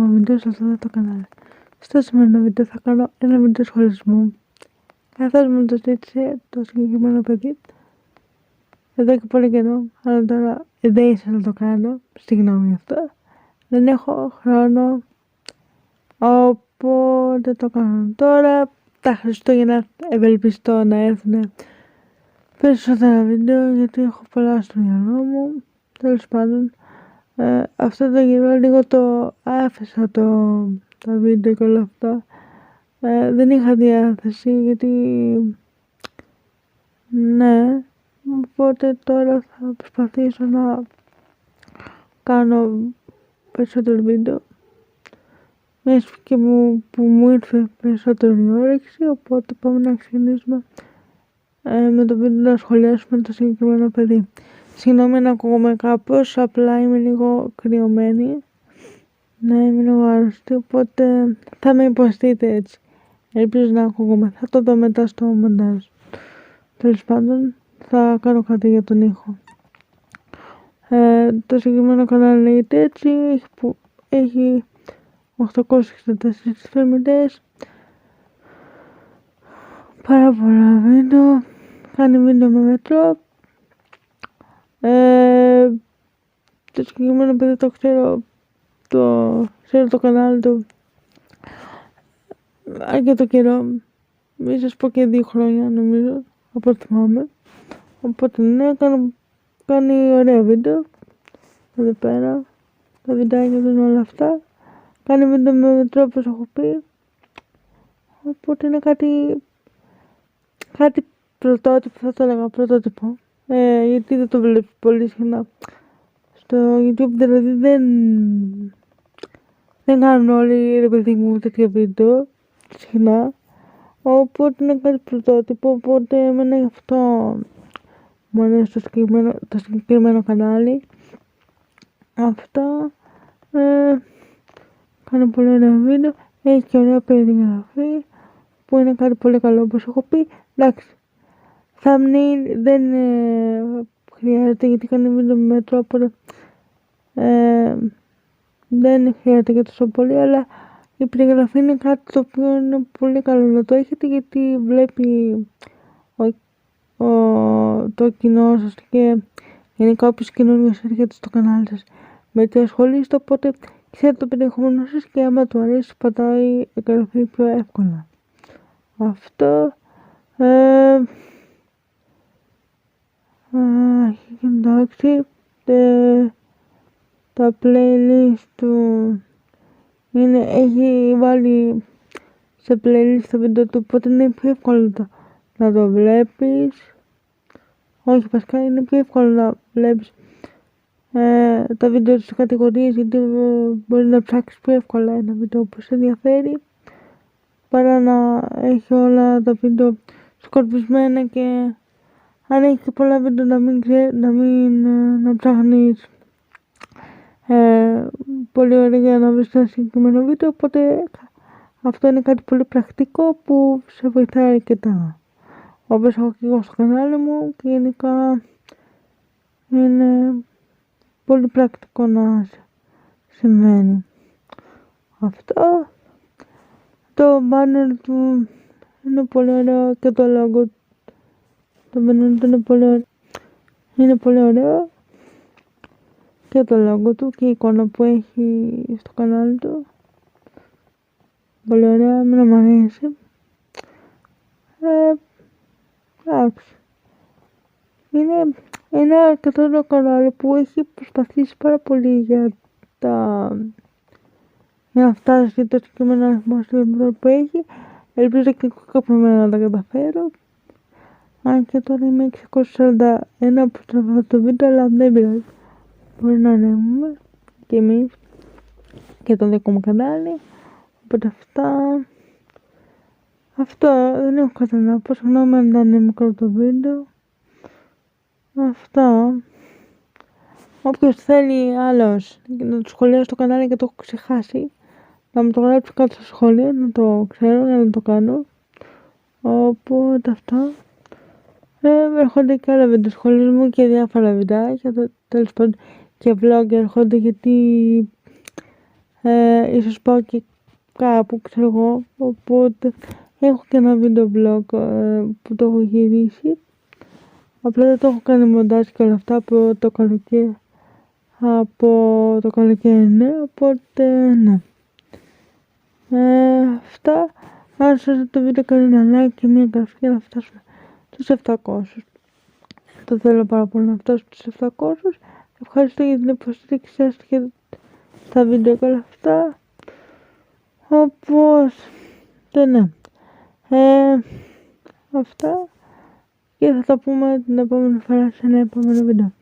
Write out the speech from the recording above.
ακόμα βίντεο σε αυτό το κανάλι. Στο σημερινό βίντεο θα κάνω ένα βίντεο σχολισμού, καθώς μου το ζήτησε το συγκεκριμένο παιδί εδώ και πολύ καιρό, αλλά τώρα δεν ήθελα να το κάνω, συγγνώμη γι' αυτό. Δεν έχω χρόνο, οπότε το κάνω τώρα. Τα Χριστούγεννα ευελπιστώ να έρθουν περισσότερα βίντεο, γιατί έχω πολλά στο μυαλό μου. Τέλος πάντων, αυτό το καιρό λίγο το άφησα τα βίντεο και όλα αυτά. Δεν είχα διάθεση, γιατί ναι, οπότε τώρα θα προσπαθήσω να κάνω περισσότερο βίντεο, μιας και που μου ήρθε περισσότερο η όρεξη, οπότε πάμε να ξεκινήσουμε με το βίντεο να σχολιάσουμε το συγκεκριμένο παιδί. Συγγνώμη να ακούγομαι κάπως, απλά είμαι λίγο κρυωμένη. Ναι, είμαι λίγο άρρωστη, οπότε θα με υποστείτε έτσι. Ελπίζω να ακούγομαι, θα το δω μετά στο μοντάζ. Τέλος πάντων, θα κάνω κάτι για τον ήχο. Το συγκεκριμένο κανάλι λέγεται έτσι, έχει 864 θερμητές, πάρα πολλά βίντεο, κάνει βίντεο με μετρό. Το συγκεκριμένο παιδί το ξέρω, ξέρω το κανάλι του αρκετό καιρό, μη σας πω και 2 χρόνια νομίζω, από ό,τι θυμάμαι. Οπότε ναι, κάνει ωραία βίντεο εδώ πέρα, τα βιντεάκια του είναι όλα αυτά. Κάνει βίντεο με μετρό, όπως έχω πει, οπότε είναι κάτι πρωτότυπο, θα το έλεγα πρωτότυπο, γιατί δεν το βλέπεις πολύ συχνά στο YouTube, δηλαδή δεν κάνουν όλοι, ρε παιδί μου, τέτοια βίντεο συχνά, οπότε είναι κάτι πρωτότυπο, οπότε εμένα γι' αυτό μου αρέσει το συγκεκριμένο κανάλι. Αυτά, κάνει πολύ ωραία βίντεο, έχει και ωραία περιγραφή που είναι κάτι πολύ καλό, όπως έχω πει. Εντάξει, thumbnail δεν χρειάζεται, γιατί κάνει βίντεο με μέτρο, οπότε δεν χρειάζεται και τόσο πολύ, αλλά η περιγραφή είναι κάτι το οποίο είναι πολύ καλό να το έχετε, γιατί βλέπει το κοινό σας και γενικά όποιος καινούριος έρχεται στο κανάλι σας με τι ασχολείστε, οπότε ξέρετε το περιεχόμενό σας και άμα του αρέσει πατάει εγγραφή πιο εύκολα. Αυτό, εντάξει, τα playlist του έχει βάλει σε playlist το βίντεο του, οπότε είναι πιο εύκολο να το βλέπεις. Όχι, βασικά είναι πιο εύκολο να βλέπεις τα βίντεο της κατηγορίας, γιατί μπορεί να ψάξεις πιο εύκολα ένα βίντεο που σε ενδιαφέρει, παρά να έχει όλα τα βίντεο σκορπισμένα και αν έχει και πολλά βίντεο να ψάχνεις πολύ ωραία για να βρεις ένα συγκεκριμένο βίντεο, οπότε αυτό είναι κάτι πολύ πρακτικό που σε βοηθάει αρκετά. Όπως έχω και εγώ στο κανάλι μου, και γενικά είναι πολύ πρακτικό να συμβαίνει. Αυτό, το banner του είναι πολύ ωραίο και το logo, το banner του είναι πολύ ωραίο και το logo του και η εικόνα που έχει στο κανάλι του, πολύ ωραία, εμένα μου αρέσει. Εντάξει, είναι αρκετό το κανάλι που έχει προσπαθήσει πάρα πολύ για να φτάσει το συγκεκριμένο αριθμό που έχει. Ελπίζω και κάποια μέρα να τα καταφέρω, αν και τώρα είμαι 641 που τραβάω το βίντεο, αλλά δεν πειράζει, μπορεί να ανέβουμε και εμείς και το δικό μου κανάλι. Οπότε αυτό δεν έχω κάτι να πω, συγγνώμη αν ήταν μικρό το βίντεο. Αυτά, όποιος θέλει άλλος να το σχολιάσει στο κανάλι και το έχω ξεχάσει, να μου το γράψει κάτω στα σχόλια, να το ξέρω για να το κάνω. Οπότε αυτά, έρχονται και άλλα βίντεο σχολισμού και διάφορα βιντεάκια, τέλος πάντων και vlog έρχονται, γιατί ίσως πάω και κάπου, ξέρω εγώ, οπότε έχω και ένα βίντεο blog που το έχω γυρίσει, απλά δεν το έχω κάνει μοντάζ και όλα αυτά από το καλοκαίρι, ναι, οπότε ναι. Αυτά, αν σας το βίντεο κάνει ένα like και μια εγγραφή για να φτάσουμε στους 700. Το θέλω πάρα πολύ να φτάσω στους 700. Ευχαριστώ για την υποστήριξη σας και τα βίντεο και όλα αυτά. Οπότε ναι. Αυτά και θα τα πούμε την επόμενη φορά σε ένα επόμενο βίντεο.